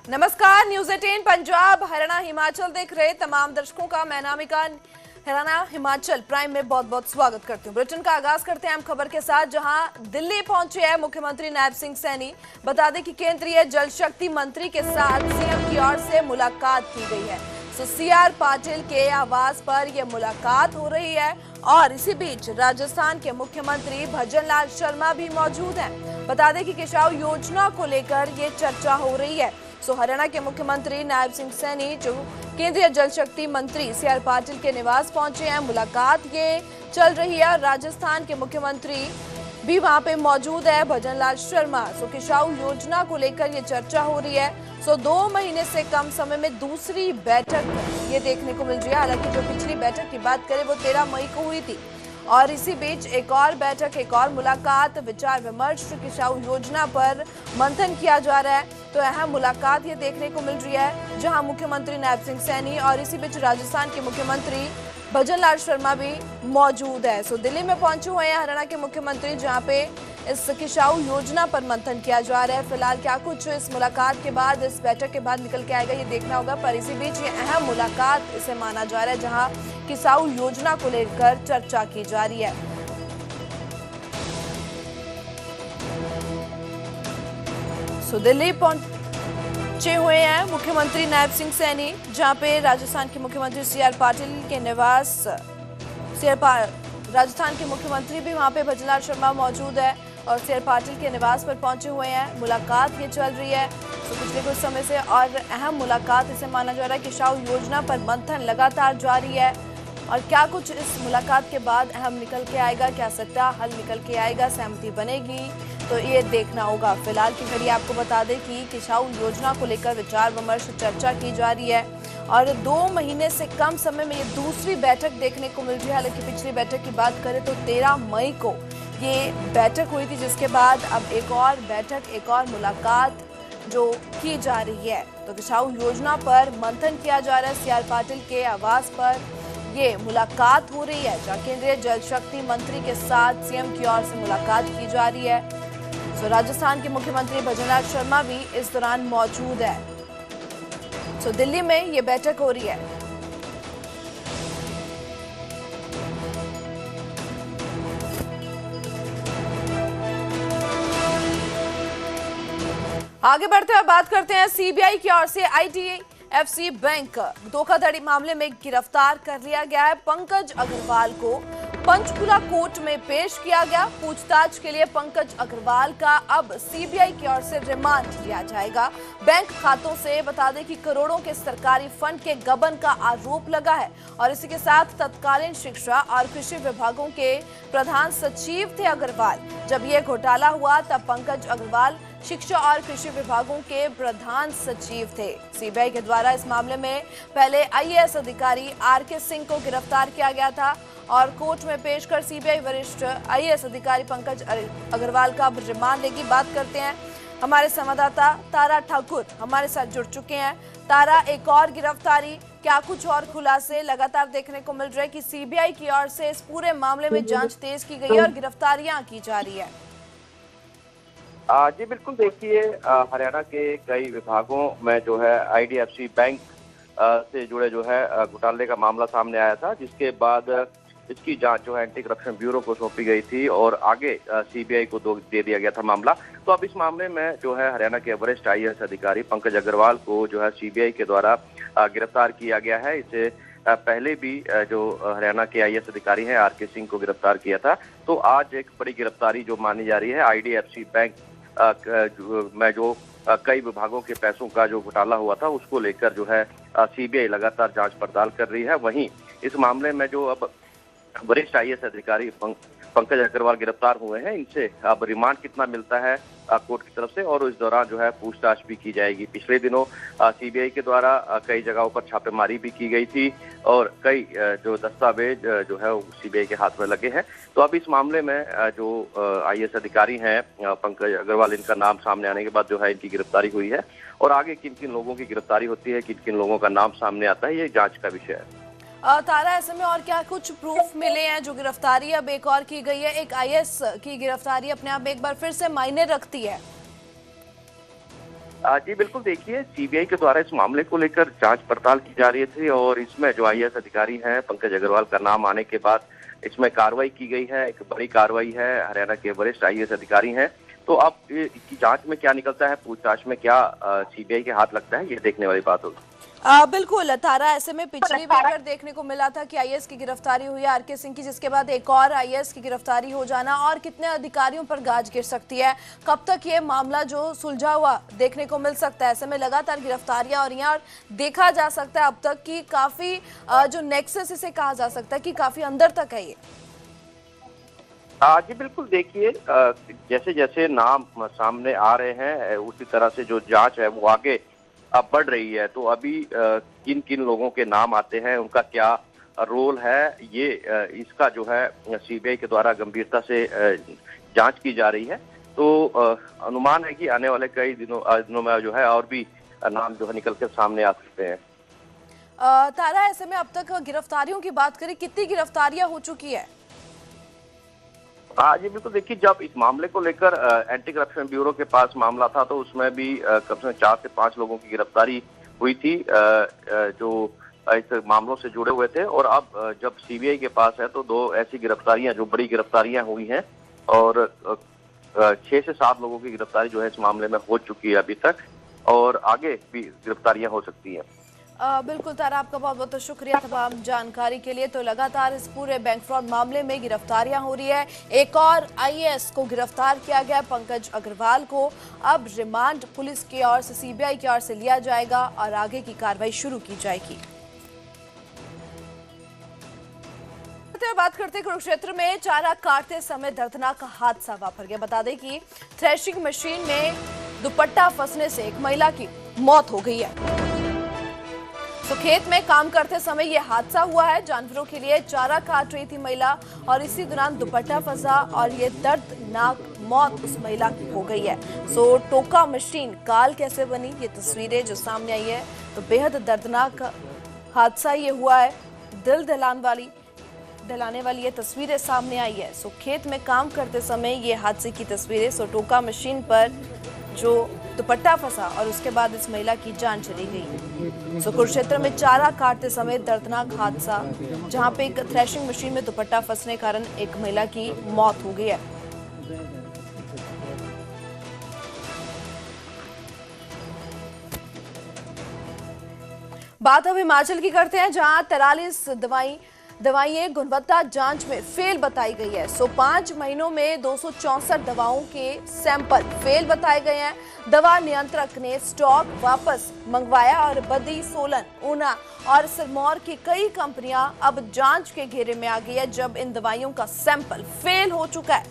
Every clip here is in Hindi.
नमस्कार, न्यूज 18 पंजाब हरियाणा हिमाचल देख रहे तमाम दर्शकों का मैं नामिका हरियाणा हिमाचल प्राइम में बहुत बहुत स्वागत करती हूँ। बुलेटिन का आगाज करते हैं हम खबर के साथ, जहां दिल्ली पहुंचे हैं मुख्यमंत्री नायब सिंह सैनी। बता दें कि केंद्रीय जल शक्ति मंत्री के साथ सीएम की ओर से मुलाकात की गई है। सीआर पाटिल के आवास पर यह मुलाकात हो रही है और इसी बीच राजस्थान के मुख्यमंत्री भजन लाल शर्मा भी मौजूद हैं। बता दें कि किसाऊ योजना को लेकर ये चर्चा हो रही है। हरियाणा के मुख्यमंत्री नायब सिंह सैनी जो केंद्रीय जल शक्ति मंत्री सीआर पाटिल के निवास पहुंचे हैं, मुलाकात ये चल रही है। राजस्थान के मुख्यमंत्री भी वहां पे मौजूद है, भजन लाल शर्मा। किसाऊ योजना को लेकर ये चर्चा हो रही है। 2 महीने से कम समय में दूसरी बैठक ये देखने को मिल रही है। हालांकि जो पिछली बैठक की बात करें वो 13 मई को हुई थी और इसी बीच एक और बैठक, एक और मुलाकात, विचार विमर्श किसाऊ योजना पर मंथन किया जा रहा है। तो अहम मुलाकात ये देखने को मिल रही है, जहां मुख्यमंत्री नायब सिंह सैनी और इसी बीच राजस्थान के मुख्यमंत्री भजन लाल शर्मा भी मौजूद है। दिल्ली में पहुंचे हुए हैं हरियाणा के मुख्यमंत्री, जहां पे इस किसाऊ योजना पर मंथन किया जा रहा है। फिलहाल क्या कुछ इस मुलाकात के बाद, इस बैठक के बाद निकल के आएगा ये देखना होगा, पर इसी बीच ये अहम मुलाकात इसे माना जा रहा है, जहां किसाऊ योजना को लेकर चर्चा की जा रही है। दिल्ली पहुंचे हुए हैं मुख्यमंत्री नायब सिंह सैनी, जहां पे राजस्थान के मुख्यमंत्री सीआर पाटिल के निवास, राजस्थान के मुख्यमंत्री भी वहां पे भजन लाल शर्मा मौजूद है और सीआर पाटिल के निवास पर पहुंचे हुए हैं। मुलाकात ये चल रही है पिछले कुछ समय से और अहम मुलाकात इसे माना जा रहा है। किसाऊ योजना पर मंथन लगातार जारी है और क्या कुछ इस मुलाकात के बाद अहम निकल के आएगा, क्या सट्टा हल निकल के आएगा, सहमति बनेगी, तो ये देखना होगा। फिलहाल की घड़ी आपको बता दें कि किसाऊ योजना को लेकर विचार विमर्श चर्चा की जा रही है और 2 महीने से कम समय में ये दूसरी बैठक देखने को मिल रही है। हालांकि पिछली बैठक की बात करें तो 13 मई को ये बैठक हुई थी, जिसके बाद अब एक और बैठक, एक और मुलाकात जो की जा रही है। तो किसाऊ योजना पर मंथन किया जा रहा है। सीआर पाटिल के आवास पर ये मुलाकात हो रही है, जहां केंद्रीय जल शक्ति मंत्री के साथ सीएम की ओर से मुलाकात की जा रही है। राजस्थान के मुख्यमंत्री भजन लाल शर्मा भी इस दौरान मौजूद है। दिल्ली में ये बैठक हो रही है। आगे बढ़ते हुए बात करते हैं सीबीआई की ओर से आईडीएफसी बैंक धोखाधड़ी मामले में गिरफ्तार कर लिया गया है। पंकज अग्रवाल को पंचकुला कोर्ट में पेश किया गया। पूछताछ के लिए पंकज अग्रवाल का अब सीबीआई की ओर से रिमांड लिया जाएगा। बैंक खातों से बता दें कि करोड़ों के सरकारी फंड के गबन का आरोप लगा है और इसी के साथ तत्कालीन शिक्षा और कृषि विभागों के प्रधान सचिव थे अग्रवाल। जब यह घोटाला हुआ तब पंकज अग्रवाल शिक्षा और कृषि विभागों के प्रधान सचिव थे। सीबीआई के द्वारा इस मामले में पहले आईएएस अधिकारी आरके सिंह को गिरफ्तार किया गया था और कोर्ट में पेश कर सीबीआई वरिष्ठ आईएएस अधिकारी पंकज अग्रवाल का रिमांड लेगी। बात करते हैं, हमारे संवाददाता तारा ठाकुर हमारे साथ जुड़ चुके हैं। तारा, एक और गिरफ्तारी, क्या कुछ और खुलासे लगातार देखने को मिल रहे हैं कि सीबीआई की ओर से इस पूरे मामले में जांच तेज की गई है और गिरफ्तारियां की जा रही है? जी बिल्कुल, देखिए हरियाणा के कई विभागों में जो है आईडीएफसी बैंक से जुड़े जो है घोटाले का मामला सामने आया था, जिसके बाद इसकी जांच जो है एंटी करप्शन ब्यूरो को सौंपी गई थी और आगे सीबीआई को दे दिया गया था मामला। तो अब इस मामले में जो है हरियाणा के वरिष्ठ आईएएस अधिकारी पंकज अग्रवाल को जो है सीबीआई के द्वारा गिरफ्तार किया गया है। इसे पहले भी जो हरियाणा के आईएएस अधिकारी हैं आरके सिंह को गिरफ्तार किया था। तो आज एक बड़ी गिरफ्तारी जो मानी जा रही है, आईडीएफसी बैंक में जो कई विभागों के पैसों का जो घोटाला हुआ था उसको लेकर जो है सीबीआई लगातार जांच पड़ताल कर रही है। वहीं इस मामले में जो अब वरिष्ठ आईएएस अधिकारी पंकज अग्रवाल गिरफ्तार हुए हैं, इनसे अब रिमांड कितना मिलता है कोर्ट की तरफ से और इस दौरान जो है पूछताछ भी की जाएगी। पिछले दिनों सीबीआई के द्वारा कई जगहों पर छापेमारी भी की गई थी और कई जो दस्तावेज जो है सीबीआई के हाथ में लगे हैं। तो अब इस मामले में जो आईएएस अधिकारी हैं पंकज अग्रवाल, इनका नाम सामने आने के बाद जो है इनकी गिरफ्तारी हुई है और आगे किन किन लोगों की गिरफ्तारी होती है, किन किन लोगों का नाम सामने आता है, ये जांच का विषय है। तारा, ऐसे में और क्या कुछ प्रूफ मिले हैं? जो गिरफ्तारी अब एक और की गई है, एक आईएएस की गिरफ्तारी अपने आप एक बार फिर से मायने रखती है। जी बिल्कुल, देखिए सीबीआई के द्वारा इस मामले को लेकर जांच पड़ताल की जा रही थी और इसमें जो आईएएस अधिकारी हैं पंकज अग्रवाल का नाम आने के बाद इसमें कार्रवाई की गई है। एक बड़ी कार्रवाई है, हरियाणा के वरिष्ठ आईएएस अधिकारी हैं। तो अब इसकी जांच में क्या निकलता है, पूछताछ में क्या सीबीआई के हाथ लगता है, ये देखने वाली बात होगी। बिल्कुल तारा, ऐसे में पिछली बार अगर देखने को मिला था कि आईएएस की गिरफ्तारी हुई आरके सिंह की, जिसके बाद एक और आईएएस की गिरफ्तारी हो जाना और कितने अधिकारियों पर गाज गिर सकती है, कब तक ये मामला जो सुलझा हुआ देखने को मिल सकता है। ऐसे में लगातार गिरफ्तारियां हो रही हैं और देखा जा सकता है अब तक कि काफी जो नेक्सस इसे कहा जा सकता है कि काफी अंदर तक है ये। जी बिल्कुल, देखिए जैसे जैसे नाम सामने आ रहे हैं उसी तरह से जो जांच है वो आगे अब बढ़ रही है। तो अभी किन किन लोगों के नाम आते हैं, उनका क्या रोल है, ये इसका जो है सीबीआई के द्वारा गंभीरता से जांच की जा रही है। तो अनुमान है कि आने वाले कई दिनों में जो है और भी नाम जो है निकल कर सामने आ सकते हैं। तारा, ऐसे में अब तक गिरफ्तारियों की बात करें, कितनी गिरफ्तारियां हो चुकी है? जी बिल्कुल, देखिए जब इस मामले को लेकर एंटी करप्शन ब्यूरो के पास मामला था तो उसमें भी कम से कम 4 से 5 लोगों की गिरफ्तारी हुई थी जो इस मामलों से जुड़े हुए थे। और अब जब सीबीआई के पास है तो 2 ऐसी गिरफ्तारियां, जो बड़ी गिरफ्तारियां हुई हैं और 6 से 7 लोगों की गिरफ्तारी जो है इस मामले में हो चुकी है अभी तक, और आगे भी गिरफ्तारियां हो सकती हैं। बिल्कुल तारा, आपका बहुत बहुत शुक्रिया तमाम जानकारी के लिए। तो लगातार इस पूरे बैंक फ्रॉड मामले में गिरफ्तारियां हो रही है। एक और आईएएस को गिरफ्तार किया गया, पंकज अग्रवाल को। अब रिमांड पुलिस की ओर से, सीबीआई की ओर से लिया जाएगा और आगे की कार्रवाई शुरू की जाएगी। बात करते कुरुक्षेत्र में चारा काटते समय दर्दनाक हादसा वापर गया। बता दें कि थ्रेशिंग मशीन में दुपट्टा फंसने से एक महिला की मौत हो गई है। तो खेत में काम करते समय यह हादसा हुआ है। जानवरों के लिए चारा काट रही थी महिला और इसी दौरान दुपट्टा फंसा और ये दर्दनाक मौत उस महिला की हो गई है। सो टोका मशीन काल कैसे बनी, ये तस्वीरें जो सामने आई है, तो बेहद दर्दनाक हादसा ये हुआ है। दिल दहलाने वाली ये तस्वीरें सामने आई है। सो खेत में काम करते समय ये हादसे की तस्वीरें। सो टोका मशीन पर जो दुपट्टा फंसा और उसके बाद इस महिला की जान चली गई। सो कुरुक्षेत्र में चारा काटते समय दर्दनाक हादसा, जहां पे एक थ्रेशिंग मशीन में दुपट्टा फंसने के कारण एक महिला की मौत हो गई है। बात अब हिमाचल की करते हैं, जहां 43 दवाइयां गुणवत्ता जांच में फेल बताई गई है। सो 5 महीनों में 264 दवाओं के सैंपल फेल बताए गए हैं। दवा नियंत्रक ने स्टॉक वापस मंगवाया और बद्दी, सोलन, ऊना और सिरमौर की कई कंपनियां अब जांच के घेरे में आ गई है, जब इन दवाइयों का सैंपल फेल हो चुका है।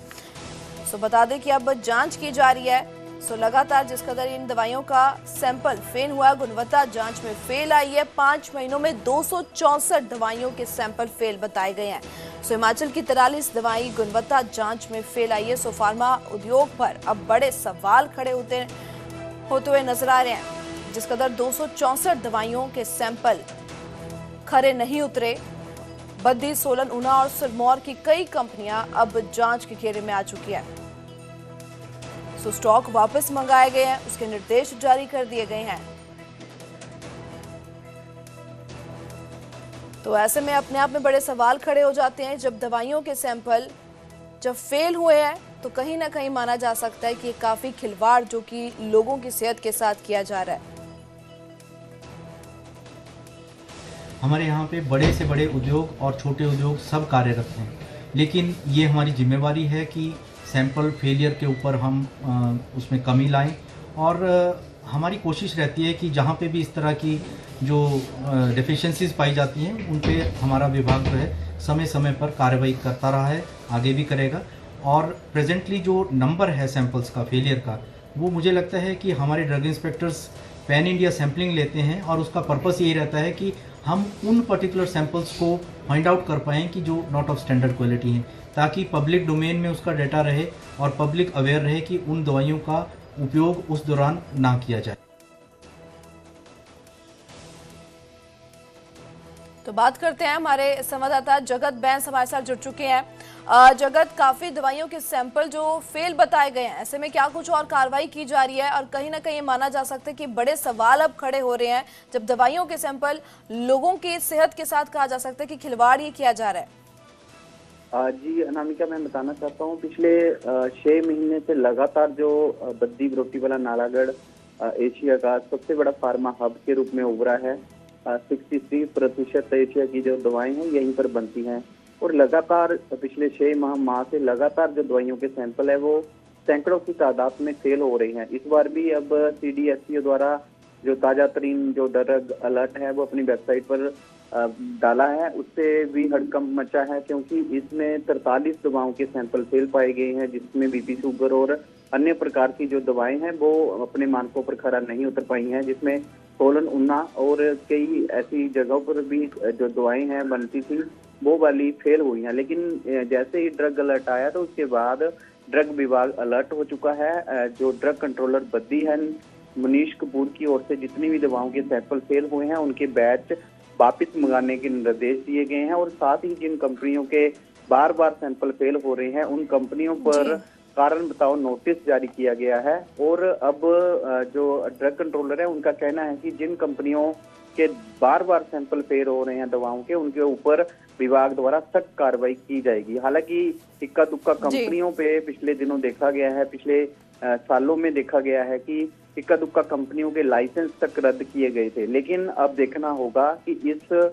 सो बता दें कि अब जांच की जा रही है। सो लगातार जिस कदर इन दवाइयों का सैंपल फेल हुआ, गुणवत्ता जांच में फेल आई है। 5 महीनों में 264 दवाइयों के सैंपल फेल बताए गए हैं। सो हिमाचल की 43 दवाई गुणवत्ता जांच में फेल आई है। सो फार्मा उद्योग पर अब बड़े सवाल खड़े होते हुए नजर आ रहे हैं। जिस कदर 264 दवाइयों के सैंपल खरे नहीं उतरे, बद्दी, सोलन, ऊना और सिरमौर की कई कंपनियां अब जांच के घेरे में आ चुकी है। सो स्टॉक वापस मंगाए गए हैं, उसके निर्देश जारी कर दिए गए हैं। तो ऐसे में अपने आप में बड़े सवाल खड़े हो जाते हैं। जब दवाइयों के सैंपल जब फेल हुए हैं तो कहीं ना कहीं माना जा सकता है कि ये काफी खिलवाड़ जो कि लोगों की सेहत के साथ किया जा रहा है। हमारे यहाँ पे बड़े से बड़े उद्योग और छोटे उद्योग सब कार्यरत हैं, लेकिन ये हमारी जिम्मेवारी है कि सैंपल फेलियर के ऊपर हम उसमें कमी लाएं। और हमारी कोशिश रहती है कि जहाँ पे भी इस तरह की जो डेफिशिएंसीज पाई जाती हैं उन पे हमारा विभाग जो है समय समय पर कार्रवाई करता रहा है, आगे भी करेगा। और प्रेजेंटली जो नंबर है सैंपल्स का फेलियर का, वो मुझे लगता है कि हमारे drug inspectors pan India sampling लेते हैं और उसका पर्पस यही रहता है कि हम उन पर्टिकुलर सैंपल्स को फाइंड आउट कर पाएँ कि जो नॉट ऑफ स्टैंडर्ड क्वालिटी हैं, ताकि पब्लिक डोमेन में उसका डाटा रहे और पब्लिक अवेयर रहे कि उन दवाइयों का उपयोग उस दौरान ना किया जाए। तो बात करते हैं, हमारे संवाददाता जगत बैंस हमारे साथ जुड़ चुके हैं। जगत, काफी दवाइयों के सैंपल जो फेल बताए गए हैं, ऐसे में क्या कुछ और कार्रवाई की जा रही है? और कहीं ना कहीं माना जा सकता है कि बड़े सवाल अब खड़े हो रहे हैं जब दवाइयों के सैंपल लोगों की सेहत के साथ कहा जा सकता है कि खिलवाड़ ये किया जा रहा है। जी अनामिका, मैं बताना चाहता हूँ, पिछले 6 महीने से लगातार जो बद्दी बरोटीवाला नालागढ़ एशिया का सबसे बड़ा फार्मा हब के रूप में उभरा है। 63% एशिया की जो दवाएं हैं यहीं पर बनती हैं और लगातार पिछले 6 माह से लगातार जो दवाइयों के सैंपल है वो सैकड़ों की तादाद में फेल हो रही हैं। इस बार भी अब CDSCO द्वारा जो ताजा तरीन जो ड्रग अलर्ट है वो अपनी वेबसाइट पर डाला है, उससे भी हड़कंप मचा है क्योंकि इसमें 43 दवाओं के सैंपल फेल पाए गए हैं, जिसमें BP शुगर और अन्य प्रकार की जो दवाएं हैं वो अपने मानकों पर खरा नहीं उतर पाई हैं, जिसमें सोलन, उन्ना और कई ऐसी जगहों पर भी जो दवाएं हैं बनती थी वो वाली फेल हुई हैं। लेकिन जैसे ही ड्रग अलर्ट आया तो उसके बाद ड्रग विभाग अलर्ट हो चुका है। जो ड्रग कंट्रोलर बद्दी है मनीष कपूर की ओर से जितनी भी दवाओं के सैंपल फेल हुए हैं उनके बैच वापिस मंगाने के निर्देश दिए गए हैं और साथ ही जिन कंपनियों के बार बार सैंपल फेल हो रहे हैं उन कंपनियों पर कारण बताओ नोटिस जारी किया गया है। और अब जो ड्रग कंट्रोलर है उनका कहना है कि जिन कंपनियों के बार बार सैंपल फेल हो रहे हैं दवाओं के, उनके ऊपर विभाग द्वारा सख्त कार्रवाई की जाएगी। हालांकि इक्का दुक्का कंपनियों पे पिछले दिनों देखा गया है, पिछले सालों में देखा गया है कि इक्का दुक्का कंपनियों के लाइसेंस तक रद्द किए गए थे। लेकिन अब देखना होगा कि इस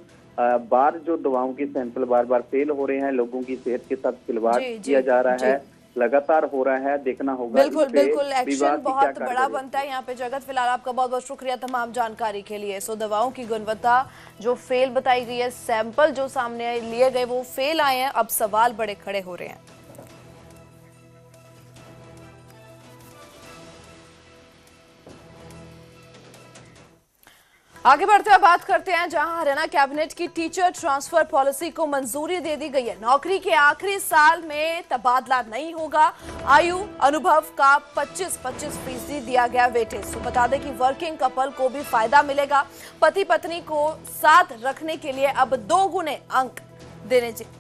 बार जो दवाओं के सैंपल बार बार फेल हो रहे हैं, लोगों की सेहत के साथ खिलवाड़ किया जा रहा है, लगातार हो रहा है, देखना होगा। बिल्कुल बिल्कुल, एक्शन बहुत बड़ा बनता है यहाँ पे। जगत, फिलहाल आपका बहुत बहुत शुक्रिया तमाम जानकारी के लिए। सो दवाओं की गुणवत्ता जो फेल बताई गई है, सैंपल जो सामने लिए गए वो फेल आए हैं, अब सवाल बड़े खड़े हो रहे हैं। आगे बढ़ते हुए बात करते हैं जहां हरियाणा कैबिनेट की टीचर ट्रांसफर पॉलिसी को मंजूरी दे दी गई है। नौकरी के आखिरी साल में तबादला नहीं होगा। आयु अनुभव का 25% दिया गया वेटेज। तो बता दें कि वर्किंग कपल को भी फायदा मिलेगा। पति पत्नी को साथ रखने के लिए अब 2 गुने अंक देने चाहिए।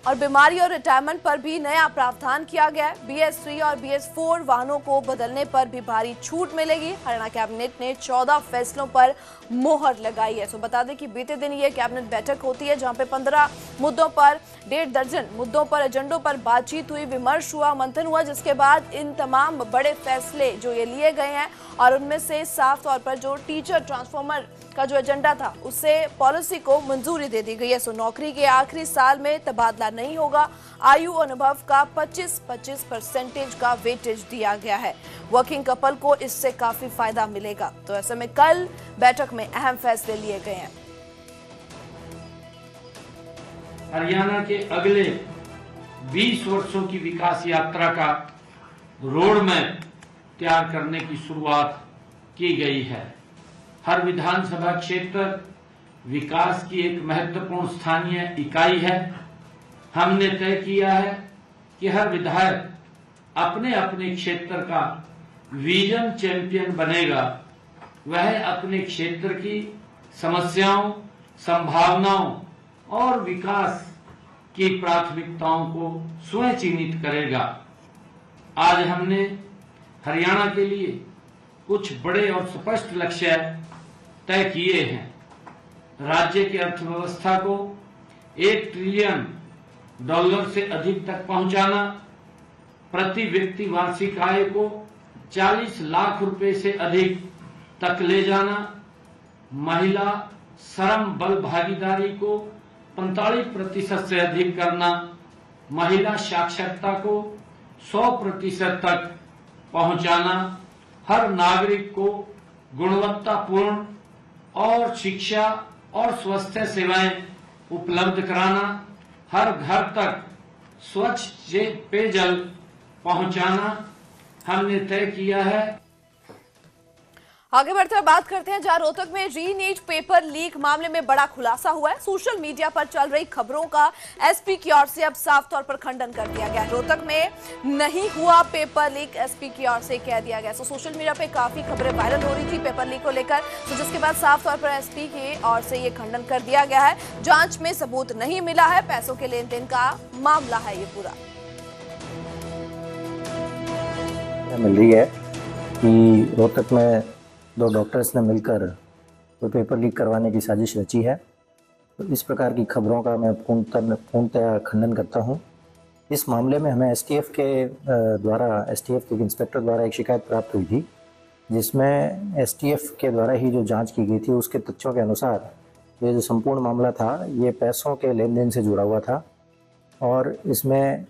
और बीमारी और रिटायरमेंट पर भी नया प्रावधान किया गया है। BS3 और BS4 वाहनों को बदलने पर भी भारी छूट मिलेगी। हरियाणा कैबिनेट ने 14 फैसलों पर मोहर लगाई है। तो बता दें कि बीते दिन ये कैबिनेट बैठक होती है जहां पे 15 मुद्दों पर 1.5 दर्जन मुद्दों पर एजेंडों पर बातचीत हुई, विमर्श हुआ, मंथन हुआ, जिसके बाद इन तमाम बड़े फैसले जो ये लिए गए हैं और उनमें से साफ तौर पर जो टीचर ट्रांसफॉर्मर का जो एजेंडा था उससे पॉलिसी को मंजूरी दे दी गई है। सो नौकरी के आखिरी साल में तबादला नहीं होगा। आयु अनुभव का 25% का वेटेज दिया गया है। वर्किंग कपल को इससे काफी फायदा मिलेगा। तो ऐसे में कल बैठक में अहम फैसले लिए गए हैं। हरियाणा के अगले 20 वर्षों की विकास यात्रा का रोड मैप तैयार करने की शुरुआत की गई है। हर विधानसभा क्षेत्र विकास की एक महत्वपूर्ण स्थानीय इकाई है। हमने तय किया है कि हर विधायक अपने अपने क्षेत्र का विजन चैंपियन बनेगा। वह अपने क्षेत्र की समस्याओं, संभावनाओं और विकास की प्राथमिकताओं को स्वयं चिन्हित करेगा। आज हमने हरियाणा के लिए कुछ बड़े और स्पष्ट लक्ष्य तय किए हैं। राज्य की अर्थव्यवस्था को $1 ट्रिलियन से अधिक तक पहुंचाना, प्रति व्यक्ति वार्षिक आय को 40 लाख रुपए से अधिक तक ले जाना, महिला श्रम बल भागीदारी को 45% से अधिक करना, महिला साक्षरता को 100% तक पहुंचाना, हर नागरिक को गुणवत्तापूर्ण और शिक्षा और स्वास्थ्य सेवाएं उपलब्ध कराना, हर घर तक स्वच्छ पेयजल पहुंचाना हमने तय किया है। आगे बढ़ते हुए बात करते हैं जहां रोहतक में री-नीट पेपर लीक मामले में बड़ा खुलासा हुआ है। सोशल मीडिया पर चल रही खबरों का एसपी की ओर से अब साफ तौर पर खंडन कर दिया गया है। रोहतक में नहीं हुआ पेपर लीक, एसपी की ओर से कह दिया गया। सोशल मीडिया पे काफी खबरें वायरल हो रही थी पेपर लीक को लेकर, तो जिसके बाद साफ तौर पर एसपी की ओर से ये खंडन कर दिया गया है। जांच में सबूत नहीं मिला है, पैसों के लेन देन का मामला है ये पूरा। मिल रही है कि रोहतक में 2 डॉक्टर्स ने मिलकर कोई पेपर लीक करवाने की साजिश रची है। तो इस प्रकार की खबरों का मैं पूर्णतः खंडन करता हूं। इस मामले में हमें एसटीएफ के इंस्पेक्टर द्वारा एक शिकायत प्राप्त हुई थी, जिसमें एसटीएफ के द्वारा ही जो जांच की गई थी उसके तथ्यों के अनुसार ये जो संपूर्ण मामला था ये पैसों के लेन देन से जुड़ा हुआ था और इसमें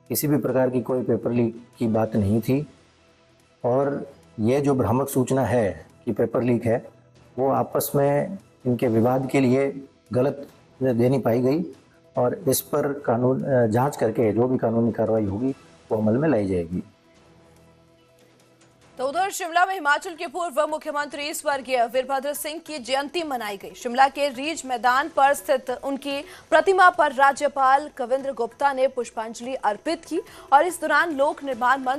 किसी भी प्रकार की कोई पेपर लीक की बात नहीं थी। और ये जो भ्रामक सूचना है कि पेपर लीक है वो आपस में इनके विवाद के लिए गलत देनी पाई गई और इस पर जांच करके जो भी कानूनी कार्रवाई होगी वो अमल में लाई जाएगी। तो उधर शिमला में हिमाचल के पूर्व मुख्यमंत्री स्वर्गीय वीरभद्र सिंह की जयंती मनाई गई। शिमला के रिज मैदान पर स्थित उनकी प्रतिमा पर राज्यपाल कविंद्र गुप्ता ने पुष्पांजलि अर्पित की और इस दौरान लोक निर्माण मंत्री